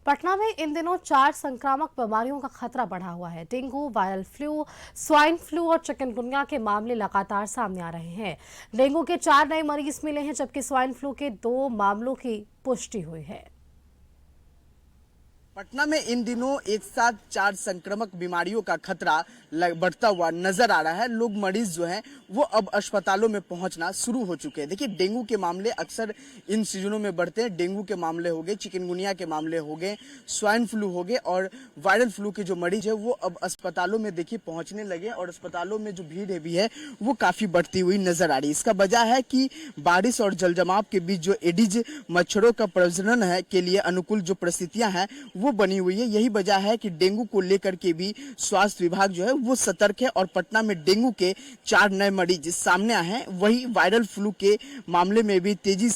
पटना में इन दिनों 4 संक्रामक बीमारियों का खतरा बढ़ा हुआ है। Dengue, viral flu, swine flu और चिकनगुनिया के मामले लगातार सामने आ रहे हैं। डेंगू के 4 नए मरीज मिले हैं, जबकि स्वाइन फ्लू के 2 मामलों की पुष्टि हुई है। पटना में इन दिनों एक साथ 4 संक्रामक बीमारियों का खतरा बढ़ता हुआ नजर आ रहा है। लोग मरीज जो हैं वो अब अस्पतालों में पहुंचना शुरू हो चुके हैं। देखिए, डेंगू के मामले अक्सर इन सीजनों में बढ़ते हैं। डेंगू के मामले हो गए, चिकनगुनिया के मामले हो गए, स्वाइन फ्लू हो गए और वायरल फ्लू के जो मरीज है वो अब अस्पतालों में देखिए पहुंचने लगे और अस्पतालों में जो भीड़ है भी है वो काफी बढ़ती हुई नजर आ रही है। इसका वजह है कि बारिश और जलजमाव के बीच जो एडिज मच्छरों का प्रजनन है के लिए अनुकूल जो परिस्थितियां हैं वो बनी हुई है। यही वजह है कि डेंगू को लेकर के भी स्वास्थ्य विभाग जो है वो सतर्क है और पटना में डेंगू के 4 नए मरीज सामने आए हैं। वही वायरल फ्लू के मामले में भी तेजी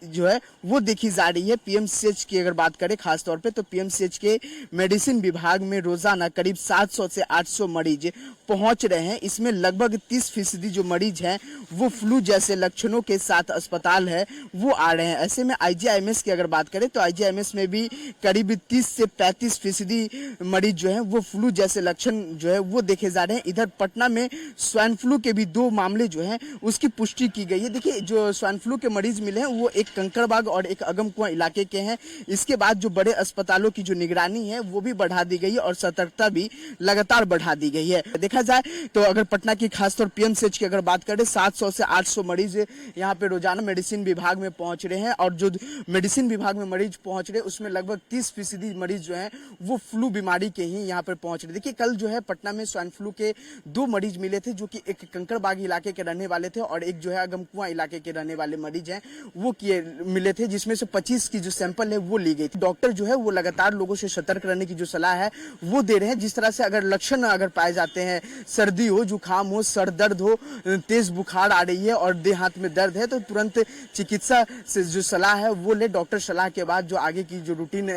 जो है वो देखी जा रही है। पीएमसीएच की अगर बात करें खास तौर पे, तो पीएमसीएच के मेडिसिन विभाग में रोजाना करीब 700 से 800 मरीज पहुंच रहे हैं। इसमें लगभग 30% जो मरीज हैं वो फ्लू जैसे लक्षणों के साथ अस्पताल है वो आ रहे हैं। ऐसे में आईजीआईएमएस की अगर बात करें तो आईजीआईएमएस में भी करीब 30 से 35% मरीज जो है वो फ्लू जैसे लक्षण जो है वो देखे जा रहे हैं। इधर पटना में स्वाइन फ्लू के भी 2 मामले जो है उसकी पुष्टि की गई है। देखिए, जो स्वाइन फ्लू के मरीज मिले हैं वो एक कंकड़बाग और एक अगमकुआं इलाके के हैं। इसके बाद जो बड़े अस्पतालों की जो निगरानी है वो भी बढ़ा दी गई है और सतर्कता भी लगातार बढ़ा दी गई है। देखा जाए तो अगर पटना की खासतौर पीएमसीएच की अगर बात करें, 700 से 800 मरीज यहाँ पे रोजाना मेडिसिन विभाग में पहुंच रहे हैं और जो मेडिसिन विभाग में मरीज पहुंच रहे हैं उसमें लगभग 30% मरीज जो है वो फ्लू बीमारी के ही यहाँ पर पहुंच रहे। देखिए, कल जो है पटना में स्वाइन फ्लू के 2 मरीज मिले थे, जो कि एक कंकड़बाग इलाके के रहने वाले थे और एक जो है अगमकुआं इलाके के रहने वाले मरीज हैं वो मिले थे, जिसमें से 25 की जो सैंपल है वो ली गई थी। डॉक्टर जो है वो लगातार लोगों से सतर्क रहने की जो सलाह है वो दे रहे हैं। जिस तरह से अगर लक्षण अगर पाए जाते हैं, सर्दी हो, जुकाम हो, सर दर्द हो, तेज बुखार आ रही है और देह हाथ में दर्द है, तो तुरंत चिकित्सा से जो सलाह है वो ले। डॉक्टर सलाह के बाद जो आगे की जो रूटीन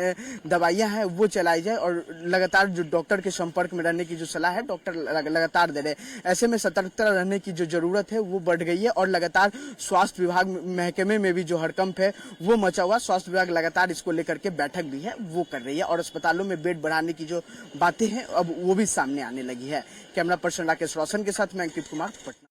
दवाइयां हैं वो चलाई जाए और लगातार जो डॉक्टर के संपर्क में रहने की जो सलाह है डॉक्टर लगातार दे रहे हैं। ऐसे में सतर्कता रहने की जो जरूरत है वो बढ़ गई है और लगातार स्वास्थ्य विभाग महकमे में भी जो हड़कंप है वो मचा हुआ। स्वास्थ्य विभाग लगातार इसको लेकर के बैठक भी है वो कर रही है और अस्पतालों में बेड बढ़ाने की जो बातें हैं अब वो भी सामने आने लगी है। कैमरा पर्सन राकेश रोशन के साथ मैं अंकित कुमार, पटना।